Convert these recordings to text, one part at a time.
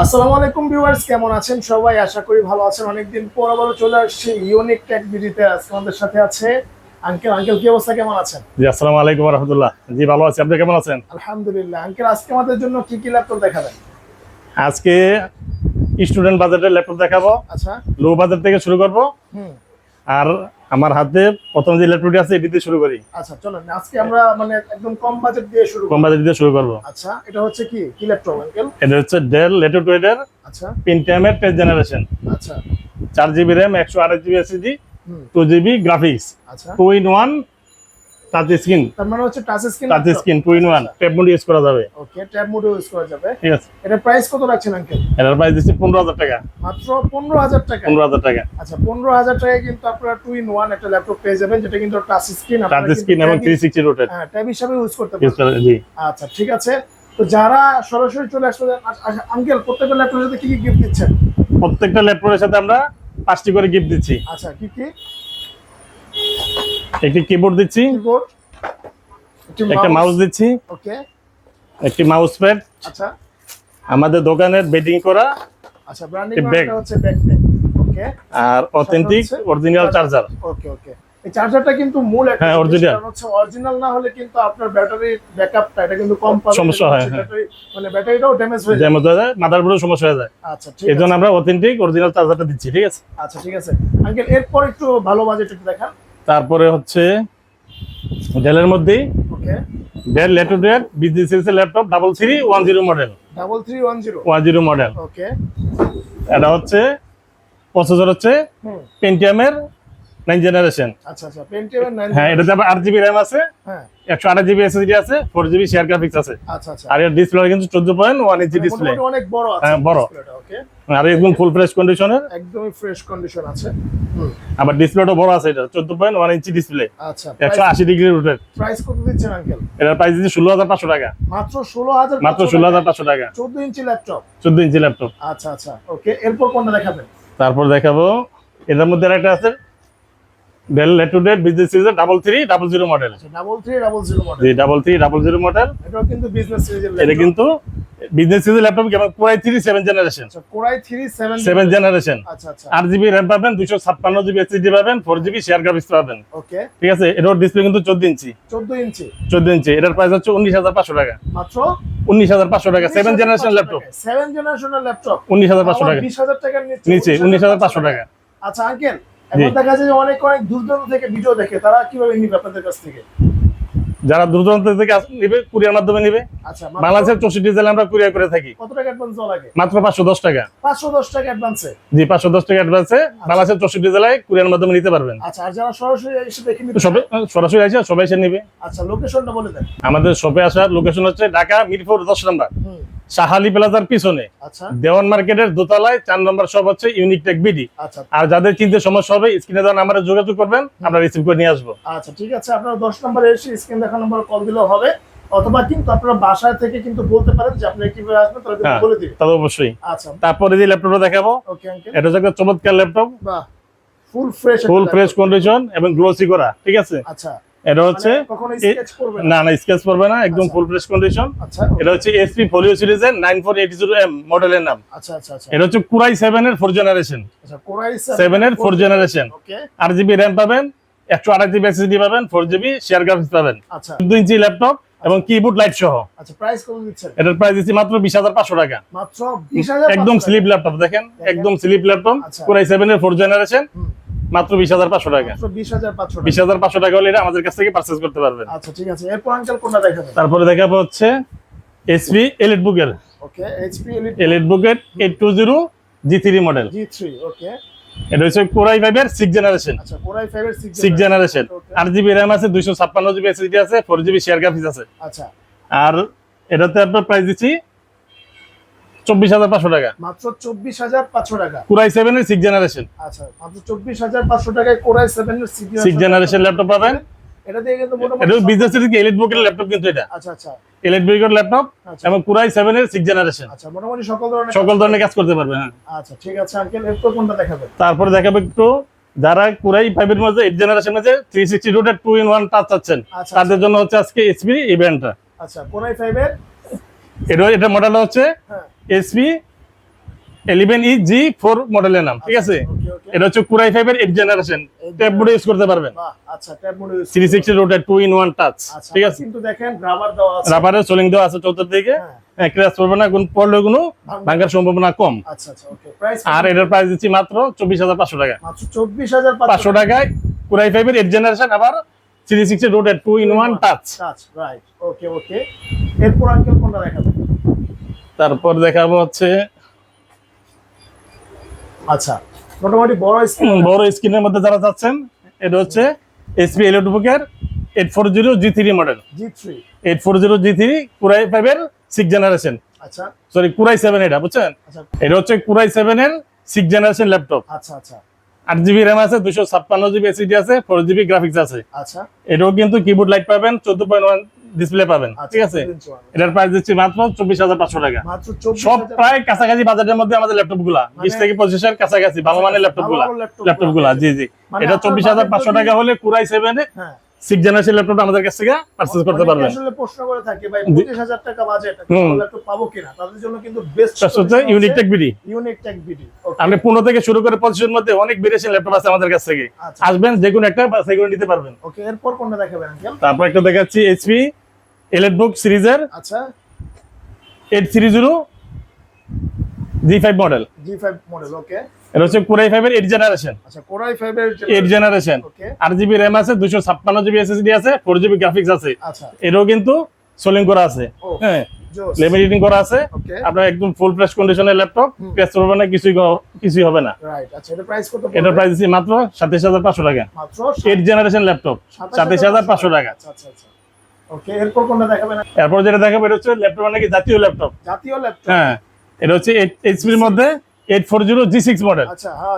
আসসালামু আলাইকুম ভিউয়ার্স, কেমন আছেন সবাই? আশা করি ভালো আছেন। অনেকদিন পর আবার চলে আসছে ইউনিক টেক ভিডিওতে। আজকে আমাদের সাথে আছে আঙ্কেল কি অবস্থা, কেমন আছেন? জি, আসসালামু আলাইকুম ওয়া রাহমাতুল্লাহ। জি, ভালো আছি। আপনি কেমন আছেন? আলহামদুলিল্লাহ। আঙ্কেল, আজকে আমাদের জন্য কি কি ল্যাপটপ দেখাবেন? আজকে স্টুডেন্ট বাজেটের ল্যাপটপ দেখাবো। আচ্ছা। লো বাজেট থেকে শুরু করব। হুম। আর আমার হাতে প্রথম যে ল্যাপটপটি আছে এটি দিয়ে শুরু করি। আচ্ছা, চলুন আজকে আমরা একদম কম বাজেট দিয়ে শুরু কম করব। বাজেট দিয়ে শুরু করব। আচ্ছা, এটা হচ্ছে কি কি ল্যাপটপ আঙ্কেল? এটা হচ্ছে ডেল ল্যাটিটিউড এর আচ্ছা পেন্টিয়ামের 10th জেনারেশন, আচ্ছা। 4GB RAM, 128GB SSD, হুম। 2GB গ্রাফিক্স, আচ্ছা, 2-in-1 টাচ স্ক্রিন। তার মানে হচ্ছে touch screen touch screen 2-in-1 tab mode use করা যাবে। ওকে, ট্যাব মোডে ইউজ করা যাবে। ঠিক আছে। এটা প্রাইস কত রাখছেন আঙ্কেল? এটার প্রাইস দিচ্ছি 15,000 টাকা। মাত্র 15,000 টাকা। 15,000 টাকা। আচ্ছা, 15,000 টাকায় কিন্তু আপনারা 2-in-1 একটা ল্যাপটপ পেয়ে যাবেন, যেটা কিন্তু টাচ স্ক্রিন, টাচ স্ক্রিন এবং 360 রোটেট হ্যাঁ ট্যাব হিসাবে ইউজ করতে ইউজ পারবেন। করা। জি। আচ্ছা, ঠিক আছে। তো যারা সরাসরি চলে আসবে, আঙ্কেল প্রত্যেকটা ল্যাপটপের সাথে কি কি গিফট দিচ্ছেন? প্রত্যেকটা ল্যাপটপের সাথে আমরা 5টি করে গিফট দিচ্ছি। আচ্ছা, কি কি? একটি কিবোর্ড দিচ্ছি, কিবোর্ড, একটা মাউস দিচ্ছি, ওকে। একটি মাউস প্যাড, আচ্ছা আমাদের দোকানের বেটিং করা, আচ্ছা, ব্র্যান্ডিং এই ব্যাগ। মার্কটা হচ্ছে ব্যাকপ্যাক, ওকে। আর অথেন্টিক অরিজিনাল চার্জার। ওকে ওকে। এই চার্জারটা কিন্তু মূল একটা হ্যাঁ, জিনিস, original। কারণ হচ্ছে অরিজিনাল না হলে কিন্তু আপনার ব্যাটারি ব্যাকআপটা এটা কিন্তু কম পাবে, সমস্যা হয়, হ্যাঁ। ব্যাটারি ব্যাটারিটাও ড্যামেজ হয়ে যায়। যেমন মাদারবোর্ডের সমস্যা হয়ে যায়। আচ্ছা, ঠিক এই জন্য আছে। আমরা অথেন্টিক অরিজিনাল চার্জারটা দিচ্ছি। ঠিক আছে। আচ্ছা, ঠিক আছে আঙ্কেল, এরপর একটু ভালো বাজেট একটু দেখান। তারপরে হচ্ছে ডেলের মধ্যেই ওকে, ডেল ল্যাটিটিউড বিজনেস সিরিজের ল্যাপটপ 3310 মডেল। 3310, 10 মডেল। ওকে। এটা হচ্ছে প্রসেসর হচ্ছে হুম। পেন্টিয়ামের 9th জেনারেশন। আচ্ছা আচ্ছা, পেন্টিয়ামের 9 হ্যাঁ, এটাতে আবার 8GB RAM আছে, হ্যাঁ। 128GB SSD আছে, 4GB শেয়ার গ্রাফিক্স আছে। আচ্ছা আচ্ছা, আর এর ডিসপ্লে কিন্তু 14.1 ইঞ্চি ডিসপ্লে। মোটামুটি অনেক বড় আছে হ্যাঁ, বড়। ডিসপ্লেটা, ওকে। আর একদম ফুল ফ্রেশ কন্ডিশনের। একদমই ফ্রেশ কন্ডিশন আছে। হুম। আবার ডিসপ্লেটা বড় আছে, এটা 14.1 ইঞ্চি ডিসপ্লে, আচ্ছা, 180 ডিগ্রি রোটেট। প্রাইস কত দিচ্ছেন আঙ্কেল? এটার প্রাইস দিচ্ছি 16,500 টাকা। মাত্র 16,000, মাত্র 16,500 টাকা। 14 ইঞ্চি ল্যাপটপ। 14 ইঞ্চি ল্যাপটপ। আচ্ছা আচ্ছা, ওকে। এরপর কোনটা দেখাবেন? তারপর দেখাবো এটার মধ্যে একটা আছে ডেল ল্যাটিটিউড বিজনেস সিরিজের 3300 মডেল। আচ্ছা, 3300 মডেল। জি, 3300 মডেল। এটাও কিন্তু বিজনেস সিরিজের এটা ল্যাপটপ। কিন্তু বিজনেস সিরিজের ল্যাপটপ, যেমন Core i3 7th জেনারেশন। আচ্ছা, Core i3 7th জেনারেশন। আচ্ছা আচ্ছা, 8GB RAM পাবেন, 256GB SSD পাবেন, 4GB শেয়ার গ্রাফিক্স পাবেন। ওকে। ঠিক আছে। এটার ডিসপ্লে কিন্তু 14 ইঞ্চি। 14 ইঞ্চি। 14 ইঞ্চি। এটার প্রাইস হচ্ছে 19,500 টাকা। মাত্র 19,500 টাকা। 7th generation laptop. 7 জেনারেশনের ল্যাপটপ 19,500 টাকা। 20,000 টাকার নিচে 19,500 টাকা। আচ্ছা আঙ্কেল, এখন দেখা যায় যে অনেক অনেক দূর দূরান্ত থেকে ভিডিও দেখে, তারা কিভাবে নিবে আপনাদের কাছ থেকে? যারা দূর দূরান্ত থেকে নিবে, কুরিয়ার মাধ্যমে নিবে। আচ্ছা, বাংলাদেশের 64 জেলা আমরা কুরিয়ার করে থাকি। কত টাকা অ্যাডভান্স দেওয়া লাগে? মাত্র 510 টাকা। 510 টাকা অ্যাডভান্সে? জি, 510 টাকা অ্যাডভান্সে বাংলাদেশের 64 জেলায় কুরিয়ার মাধ্যমে নিতে পারবেন। আচ্ছা, আর যারা সরাসরি এসে দেখে নিতে? সবে সরাসরি আছে, সবাই এসে নিবে। আচ্ছা, লোকেশনটা বলে দেন। আমাদের শপে আসার লোকেশন হচ্ছে ঢাকা মিরপুর 10 নম্বর, হুম। শাহালি প্লাজার পিছনে, আচ্ছা দেওয়ান মার্কেটের দোতলায় 4 নম্বর শপ হচ্ছে ইউনিক টেক বিডি। আচ্ছা আর যাদের চিনতে সমস্যা হবে স্ক্রিনে দেওয়া নাম্বারে যোগাযোগ করবেন, আমরা রিসিভ করে নিয়ে আসবো। আচ্ছা, ঠিক আছে। আপনারা 10 নম্বরে এসে স্ক্রিন দেখা নম্বরে কল দিলেও হবে, অথবা কিন্তু আপনারা বাসা থেকে কিন্তু বলতে পারেন যে আপনি কিভাবে আসবেন, তারা কিন্তু হ্যাঁ, বলে দিবে। তবে অবশ্যই। আচ্ছা, তারপরে যে ল্যাপটপটা দেখাবো, ওকে আঙ্কেল। এটা হচ্ছে একটা চমৎকার ল্যাপটপ, বাহ, ফুল ফ্রেশ কন্ডিশন এবং গ্লোসি করা। ঠিক আছে। আচ্ছা, এটা হচ্ছে কখনো স্কেচ করবে না না, স্কেচ করবে না, একদম আচ্ছা। Full fresh condition. আচ্ছা, এটা হচ্ছে এসপি ফোলিও সিরিজের 9480M মডেলের নাম। আচ্ছা আচ্ছা আচ্ছা, এটা হচ্ছে Core i7 এর 4th জেনারেশন। আচ্ছা, Core i7 7 এর 4th জেনারেশন। ওকে। 8GB RAM পাবেন, 128GB SSD পাবেন, 4GB শেয়ার গ্রাফিক্স পাবেন। আচ্ছা 14 ইঞ্চি ল্যাপটপ এবং কিবোর্ড লাইট সহ। আচ্ছা, প্রাইস কত দিচ্ছেন? এটার প্রাইস দিচ্ছি মাত্র 20,500 টাকা। মাত্র 20,000? একদম স্লিপ ল্যাপটপ, দেখেন একদম স্লিপ ল্যাপটপ, আচ্ছা। Core i7 এর 4th জেনারেশন, মাত্র 20,500 টাকা। মাত্র 20,500 টাকা। 20,500 টাকা হলে এটা আমাদের কাছ থেকে পারচেজ করতে পারবেন। আচ্ছা, ঠিক আছে। এরপর আঙ্কেল কোনটা দেখাবেন? তারপরে দেখাবো হচ্ছে এইচপি এলিটবুক এর ওকে, এইচপি এলিট এলিটবুক এর 820 G3 মডেল। G3, ওকে। এটা হচ্ছে Core i5 এর 6th জেনারেশন। আচ্ছা, Core i5 এর 6th জেনারেশন, ওকে। 8GB RAM আছে, 256GB SSD আছে, 4GB শেয়ার গ্রাফিক্স আছে। আচ্ছা, আর এটাতে আপনার প্রাইস দিচ্ছি 24,500 টাকা। মাত্র 24,500 টাকা। Core i7 এর 6th জেনারেশন। আচ্ছা, মাত্র 24,500 টাকায় Core i7 এর 6th জেনারেশন ল্যাপটপ পাবেন। এটা দিয়ে কিন্তু এটা মোটামুটি বিজনেস এর এলিটবুক এর ল্যাপটপ, কিন্তু এটা আচ্ছা আচ্ছা এলিটবুক এর ল্যাপটপ আচ্ছা এবং Core i7 এর 6th জেনারেশন। আচ্ছা, মোটামুটি সকল ধরনের কাজ করতে পারবে। হ্যাঁ। আচ্ছা, ঠিক আছে আঙ্কেল, এরপর কোনটা দেখাবেন? তারপরে দেখাবো একটু যারা Core i5 এর মধ্যে 8th জেনারেশন আছে 360 রোটেট 2-in-1 টাচ চাচ্ছেন, আচ্ছা, তাদের জন্য হচ্ছে আজকে এসপি ইভেন্টটা। আচ্ছা, Core i5 এর এটা মডেলটা হচ্ছে হ্যাঁ এসপি 11EG4 মডেলের নাম, ঠিক আছে। ওকে ওকে। এটা হচ্ছে Core i5 এর 8 জেনারেশন, ট্যাব মোডে ইউজ করতে পারবেন। বাহ, আচ্ছা tab mode use 360 rotate 2-in-1 touch, আচ্ছা ঠিক আছে। কিন্তু দেখেন রাবার দেওয়া আছে। রাবারের সোলিং দেওয়া আছে চতুর্দিকে, হ্যাঁ। ক্র্যাশ করবে না, কোন পড়লে কোনো ভাঙার সম্ভাবনা কম। আচ্ছা আচ্ছা ওকে। প্রাইস আর এটার প্রাইস দিচ্ছি মাত্র 24,500 টাকা। মাত্র 24,500 500 টাকায় Core i5 এর 8 জেনারেশন, আবার 360 rotate 2-in-1 touch. Touch, right. Okay okay. এরপর আঙ্কেল কোনটা দেখাবেন? তারপর দেখাবো হচ্ছে আচ্ছা মোটামুটি বড় স্ক্রিন। বড় স্ক্রিনের মধ্যে যারা চাচ্ছেন, এটা হচ্ছে HP এলিটবুকের 840G3 model. G3 840G3 Core i5 এর 6 জেনারেশন, আচ্ছা সরি Core i7 এটা, বুঝছেন। আচ্ছা এটা হচ্ছে Core i7 এর 6 জেনারেশন ল্যাপটপ। আচ্ছা আচ্ছা 8GB RAM আছে, 256GB SSD আছে, 4GB গ্রাফিক্স আছে। আচ্ছা এটাও কিন্তু কিবোর্ড লাইট পাবেন, 14.1 ডিসপ্লে পাবেন, ঠিক আছে। এটার প্রাইস দিচ্ছি মাত্র 24,500 টাকা। মাত্র সব 24,000 প্রায় কাছাকাছি বাজারের মধ্যে আমাদের ল্যাপটপ গুলা 20 থেকে 25 এর কাছাকাছি ভালো মানের ল্যাপটপ গুলা, জি জি। মানে এটা আপনার 24,500 টাকা হলে Core i7 এ হ্যাঁ 6 জেনারেশন ল্যাপটপ আমাদের কাছ থেকে পারচেজ করতে অনেকে পারবেন। আসলে প্রশ্ন করে থাকে ভাই জি। 25,000 টাকা বাজেট হুম। ল্যাপটপ পাবো কিনা, তাদের জন্য কিন্তু বেস্ট প্লাস হচ্ছে unique tech BD, unique tech BD. আপনি 15 থেকে শুরু করে 25 এর মধ্যে অনেক ভেরিয়েশন ল্যাপটপ আছে আমাদের কাছ থেকে। আচ্ছা। আসবেন, যে কোনো একটা বাছাই করে নিতে পারবেন। ওকে এরপর কোনটা দেখাবেন আঙ্কেল? তারপর একটা দেখাচ্ছি HP এলিটবুক সিরিজের আচ্ছা 830 G5 মডেল। G5 model. ওকে এটা হচ্ছে Core i5 এর 8 জেনারেশন, আচ্ছা Core i5 এর 8 জেনারেশন। ওকে 8GB RAM আছে, 256GB SSD আছে, 4GB গ্রাফিক্স আছে। আচ্ছা এটাও কিন্তু সোলিং করা আছে, ও হ্যাঁ জোস। লেমিনেটিং করা আছে। ওকে আপনার একদম ফুল ফ্রেশ কন্ডিশনের ল্যাপটপ, ক্র্যাশ করবে না, কিছুই হবে না। রাইট। আচ্ছা এটা প্রাইস কত? এটার প্রাইস দিচ্ছি মাত্র 27,500 টাকা। মাত্র 8 জেনারেশন ল্যাপটপ 27,500 টাকা। আচ্ছা আচ্ছা আচ্ছা ওকে এরপর কোনটা দেখাবেন? এরপর যেটা দেখাবো এটা হচ্ছে ল্যাপটপ মানে কি জাতীয় ল্যাপটপ, জাতীয় ল্যাপটপ। হ্যাঁ। এটা হচ্ছে HP এর মধ্যে 840G6 মডেল, আচ্ছা হ্যাঁ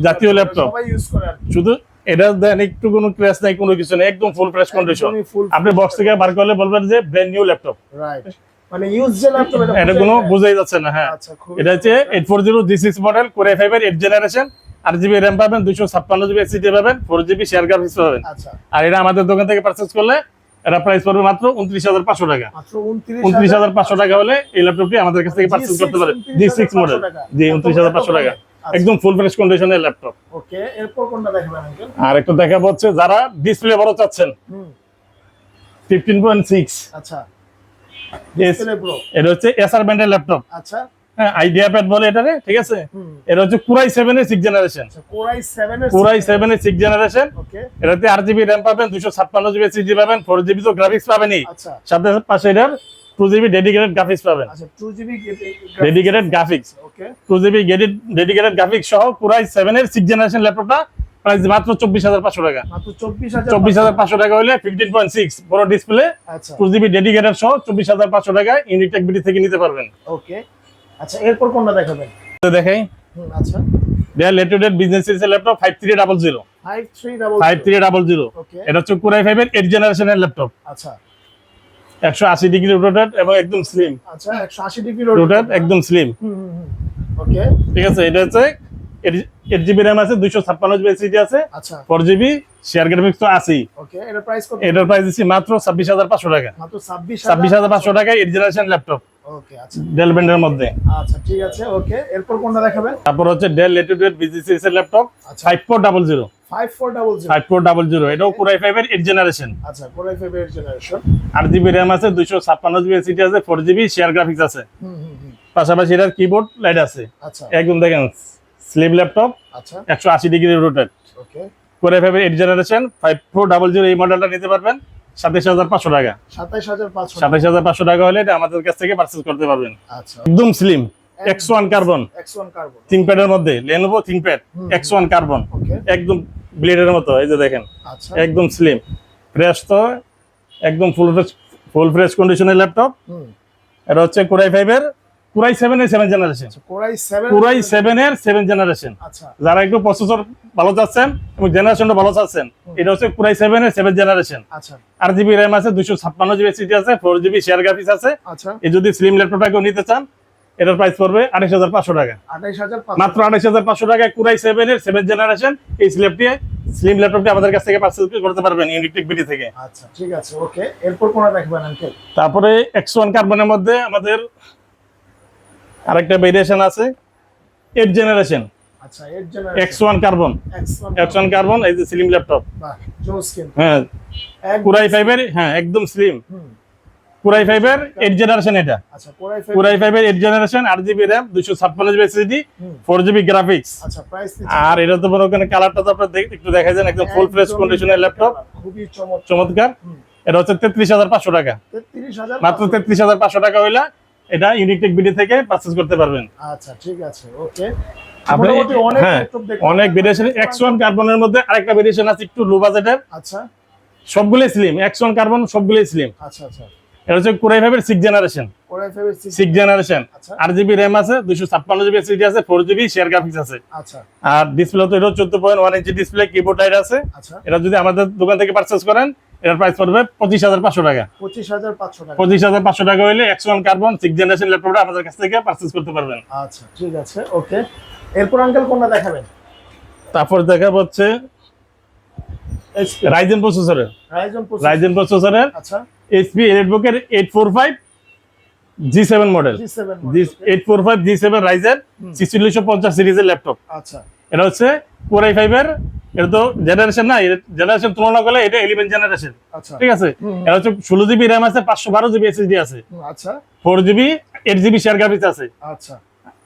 জাতীয় ল্যাপটপ। সবাই ইউজ করে আর কি। শুধু এটা দেন একটু কোনো ক্র্যাশ নাই, কোনো কিছু নেই, একদম ফুল ফ্রেশ কন্ডিশন। একদমই full আপনি বক্স থেকে বার করলে বলবেন যে ব্র্যান্ড নিউ ল্যাপটপ, রাইট। মানে ইউজ যে ল্যাপটপ এটা কোনো বোঝাই যাচ্ছে না, হ্যাঁ। আচ্ছা খুব এটা হচ্ছে 840G6 মডেল, Core i5 এর 8 জেনারেশন, 8GB RAM পাবেন, 256GB SSD পাবেন, 4GB শেয়ার গ্রাফিক্স পাবেন। আচ্ছা আর এটা আমাদের দোকান থেকে পারচেজ করলে এটা প্রাইস পড়বে মাত্র 29,500 টাকা। মাত্র 29,500 টাকা হলে এই ল্যাপটপটি আমাদের কাছ থেকে পারচেজ করতে পারেন। G6 মডেল, জি 29,500 টাকা, একদম ফুল ফ্রেশ কন্ডিশনের ল্যাপটপ। ওকে এরপর কোনটা দেখাবেন আঙ্কেল? আর একটু দেখাবো হচ্ছে যারা ডিসপ্লে বড় চাচ্ছেন, হুম 15.6 আচ্ছা Yes, ডিসপ্লে প্রো। এটা হচ্ছে এসআর ব্র্যান্ডের ল্যাপটপ, আচ্ছা হ্যাঁ, আইডিয়া প্যাড বলে এটারে, ঠিক আছে। হুম এটা হচ্ছে Core i7 এর 6 জেনারেশন, আচ্ছা Core i7 এর Core i7 এর 6 জেনারেশন। ওকে এটাতে 8GB RAM পাবেন, 256GB SSD পাবেন, 4GB তো গ্রাফিক্স পাবেনই, আচ্ছা সাথে পাশে এটার 2GB ডেডিকেটেড গ্রাফিক্স পাবেন, আচ্ছা 2GB ডেডিকেটেড গ্রাফিক্স, ওকে 2GB ডেডিকেটেড গ্রাফিক্স সহ Core i7 এর 6 জেনারেশন ল্যাপটপটা প্রাইস মাত্র 24,500 টাকা। মাত্র 24,000 24,500 টাকা হলে 15.6 বড় ডিসপ্লে, আচ্ছা 2GB ডেডিকেটেড সহ 24,500 টাকায় ইউনিক টেক বিডি থেকে নিতে পারবেন। ওকে আচ্ছা এরপর কোনটা দেখাবেন? তো দেখাই আচ্ছা Dell লেটেস্ট বিজনেস সিরিজের ল্যাপটপ 5300, 5300 ওকে এটা হচ্ছে Core i5 এর 8 জেনারেশনের ল্যাপটপ, আচ্ছা 180 ডিগ্রি রোটেট এবং একদম স্লিম আচ্ছা 180 ডিগ্রি রোটেট, একদম স্লিম, ওকে ঠিক আছে। এটা হচ্ছে 8GB RAM আছে, 256GB SSD আছে, আচ্ছা 4GB শেয়ার গ্রাফিক্স তো আছেই। ওকে এর প্রাইস কত? এটার প্রাইস দিচ্ছি মাত্র 26,500 টাকা। মাত্র 26,000 26,500 টাকায় 8 জেনারেশন ল্যাপটপ ওকে আচ্ছা ডেল ব্র্যান্ডের মধ্যে। আচ্ছা ঠিক আছে ওকে এরপর কোনটা দেখাবেন? তারপর হচ্ছে ডেল লেটিটিউড বিজি সিরিজের ল্যাপটপ আচ্ছা 5400, 5400 5400, এটাও Core i5 এর 8 জেনারেশন, আচ্ছা Core i5 এর জেনারেশন 8GB RAM আছে, 256GB SSD আছে, 4GB শেয়ার গ্রাফিক্স আছে, পাশাপাশি এটার কিবোর্ড লাইট আছে, আচ্ছা একদম দেখেন স্লিম ল্যাপটপ, আচ্ছা 180 ডিগ্রি রোটেট, ওকে Core i5 এর 8 জেনারেশন 5400, এই মডেলটা নিতে পারবেন 27,500 টাকা। 27,500 27,500 টাকা হলে এটা আমাদের কাছ থেকে পারচেজ করতে পারবেন। আচ্ছা একদম slim X1 carbon X1 carbon থিংকপ্যাডের মধ্যে, Lenovo ThinkPad X1 কার্বন, ওকে একদম ব্লেডের মতো, এই যে দেখেন আচ্ছা একদম স্লিম ফ্রেশ, তো একদম ফুল ফ্রেশ কন্ডিশনের ল্যাপটপ। এটা হচ্ছে Core i5 এর Core i7 এর 7 generation, Core i7 Core i7 এর 7 জেনারেশন। আচ্ছা যারা একটু প্রসেসর ভালো চাচ্ছেন এবং জেনারেশনটা ভালো চাচ্ছেন, এটা হচ্ছে Core i7 এর 7 জেনারেশন, আচ্ছা 8GB RAM আছে, 256GB SSD আছে, 4GB শেয়ার গ্রাফিক্স আছে। আচ্ছা এই যদি স্লিম ল্যাপটপটাকেও নিতে চান, এটার প্রাইস পড়বে 28,500 টাকা, 28,500 মাত্র 28,500 টাকায় Core i7 এর 7 জেনারেশন এই স্লিম ল্যাপটপটি আমাদের কাছ থেকে পারচেজ করতে পারবেন ইউনিক টেক বিডি থেকে। আচ্ছা ঠিক আছে ওকে এরপর কোনটা দেখবেন আঙ্কেল? তারপরে X1 কার্বনের মধ্যে আমাদের আরেকটা ভেরিয়েশন আছে, 8 জেনারেশন আচ্ছা 8 generation X1 carbon, X1 carbon, এই যে স্লিম ল্যাপটপ। বাহ জোস কিন্তু হ্যাঁ Core i5 এর, হ্যাঁ একদম স্লিম। Core i5 এর 8 জেনারেশন এটা। আচ্ছা Core i5 Core i5 এর 8 generation, 8GB RAM, 256GB SSD, 4GB graphics. আচ্ছা প্রাইস আর এটা তো মনে করেন কালারটা তো আপনারা একটু দেখা যান, একদম ফুল ফ্রেশ কন্ডিশনের ল্যাপটপ, খুবই চমৎকার। এটা হচ্ছে 33,500 টাকা, 33000 মাত্র 33,500 টাকা হইলা এটা ইউনিকটেক বিডি থেকে পারচেজ করতে পারবেন। আচ্ছা ঠিক আছে ওকে। আপনি মোটামুটি অনেক হ্যাঁ ল্যাপটপ দেখলাম। অনেক ভেরিয়েশন। X1 কার্বনের মধ্যে আরেকটা ভেরিয়েশন আছে একটু লো বাজেটের, আচ্ছা সবগুলোই স্লিম। X1 কার্বন সবগুলোই স্লিম। আচ্ছা আচ্ছা এটা হচ্ছে Core i5 এর 6 জেনারেশন, Core i5 এর 6 জেনারেশন, আচ্ছা 8GB RAM আছে, 256GB SSD আছে, 4GB শেয়ার গ্রাফিক্স আছে। আচ্ছা আর ডিসপ্লে তো এটা 14.1 ইঞ্চি ডিসপ্লে, কিবোর্ড টাইট আছে। আচ্ছা এটা যদি আমাদের দোকান থেকে পারচেজ করেন এটার প্রাইস পড়বে 25,500 টাকা। 25500 টাকা। 25,500 টাকা হইলে X1 কার্বন 6 জেনারেশন ল্যাপটপটা আমাদের কাছ থেকে পারচেজ করতে পারবেন। আচ্ছা ঠিক আছে ওকে। এরপর আঙ্কেল কোনটা দেখাবেন? তারপর দেখাবো হচ্ছে HP রাইজেন প্রসেসরের, রাইজন প্রসেসরের আচ্ছা HP এলিটবুকের 845 G7 model, G7 model 845 G7 Ryzen 4650 সিরিজের ল্যাপটপ। আচ্ছা এটা হচ্ছে Core i5 এর, এটা তো জেনারেশন না, জেনারেশন তুলনা করলে এটা 11 জেনারেশন। আচ্ছা ঠিক আছে। এটা হচ্ছে 16GB RAM আছে, 512GB SSD আছে, আচ্ছা 4GB 8GB শেয়ার গ্রাফিক্স আছে। আচ্ছা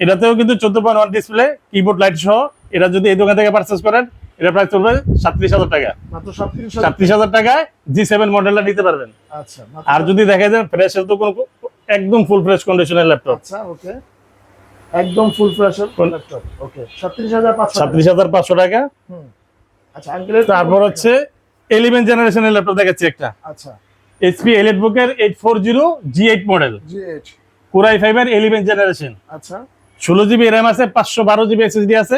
এটাতেও কিন্তু 14.1 ডিসপ্লে, কিবোর্ড লাইট সহ। এটা যদি এই দোকান থেকে পারচেজ করেন এটা প্রাইস পড়বে 37,000 টাকা। মাত্র 37000 37,000 টাকায় G7 মডেলটা নিতে পারবেন। আচ্ছা আর যদি দেখা যায় ফ্রেশ, তো কোনো একদম ফুল ফ্রেশ কন্ডিশনের ল্যাপটপ, আচ্ছা ওকে একদম ফুল ফ্রেশ ল্যাপটপ ওকে 37500 37,500 টাকা। হুম আচ্ছা আঙ্কেলের তারপর হচ্ছে 11 জেনারেশনের ল্যাপটপ দেখাচ্ছি একটা, আচ্ছা HP এলিটবুকের 840 G8 model, G8 Core i5 এর 11 জেনারেশন, আচ্ছা 16GB RAM আছে, 512GB SSD আছে,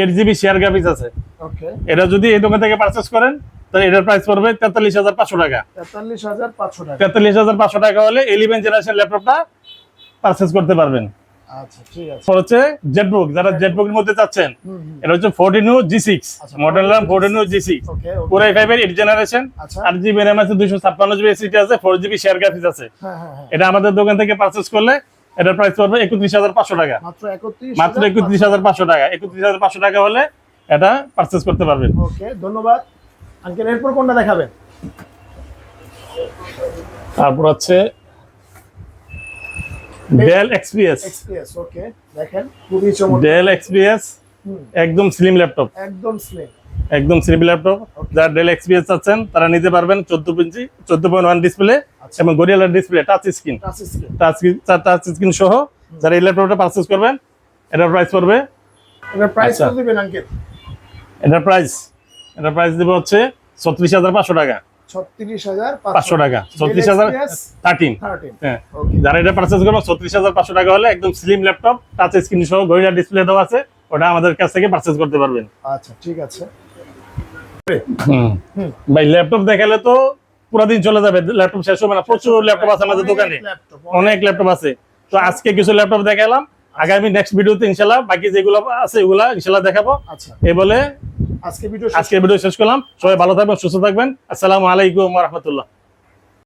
8GB শেয়ার গ্রাফিক্স আছে। ওকে এটা যদি এই দোকান থেকে পারচেজ করেন তাহলে এটার প্রাইস পড়বে 43,500 টাকা। 43500 টাকা 43,500 টাকা হলে 11 জেনারেশন ল্যাপটপটা পারচেজ করতে পারবেন। আচ্ছা ঠিক আছে তারপর হচ্ছে জেটবুক, যারা জেটবুকের মধ্যে চাচ্ছেন, হুম এটা হচ্ছে 14 G6 আচ্ছা, মডেল নাম 14 G6, ওকে Core i5 এর 8 জেনারেশন, আচ্ছা 8GB RAM আছে, 256GB SSD আছে, 4GB শেয়ার গ্রাফিক্স আছে। হ্যাঁ হ্যাঁ হ্যাঁ এটা আমাদের দোকান থেকে পারচেজ করলে এটার প্রাইস পড়বে 31,500 টাকা, মাত্র 31 মাত্র 31,500 টাকা। 31,500 টাকা হলে এটা পারচেজ করতে পারবেন। ওকে ধন্যবাদ আঙ্কেল। এরপর কোনটা দেখাবেন? তারপর হচ্ছে ডেল XPS, XPS ওকে দেখেন খুবই চমৎকার ডেল XPS হুম, একদম স্লিম ল্যাপটপ, একদম স্লিম একদম স্লিম ল্যাপটপ। যারা ডেল XPS চাচ্ছেন তারা নিতে পারবেন। 14 ইঞ্চি 14.1 ডিসপ্লে আচ্ছা এবং gorilla display, touch screen, touch screen touch screen সহ যারা এই ল্যাপটপটা পারচেজ করবেন এটার প্রাইস পড়বে, এটার প্রাইস আচ্ছা। কত দিবেন আঙ্কেল? এটার প্রাইস দেবে হচ্ছে 36,500 টাকা, 36500 টাকা, 36,013। 13 হ্যাঁ, ওকে যারা এটা পারচেজ করবেন 36,500 টাকা হলে একদম স্লিম ল্যাপটপ, টাচ স্ক্রিন সহ গরিলা ডিসপ্লে দেওয়া আছে, ওটা আমাদের কাছ থেকে পারচেজ করতে পারবেন। আচ্ছা ঠিক আছে হুম। হুম। ভাই ল্যাপটপ দেখালে তো পুরো দিন চলে যাবে, ল্যাপটপ শেষ হবে না। প্রচুর ল্যাপটপ আছে আমাদের দোকানে, অনেক ল্যাপটপ আছে। তো আজকে কিছু ল্যাপটপ দেখালাম, আগামী নেক্সট ভিডিওতে ইনশাআল্লাহ বাকি যেগুলো আছে ওগুলা ইনশাআল্লাহ দেখাবো। আচ্ছা এই বলে আজকে ভিডিও শেষ করলাম। সবাই ভালো থাকবেন, সুস্থ থাকবেন। আসসালামু আলাইকুম ওয়া রাহমাতুল্লাহ।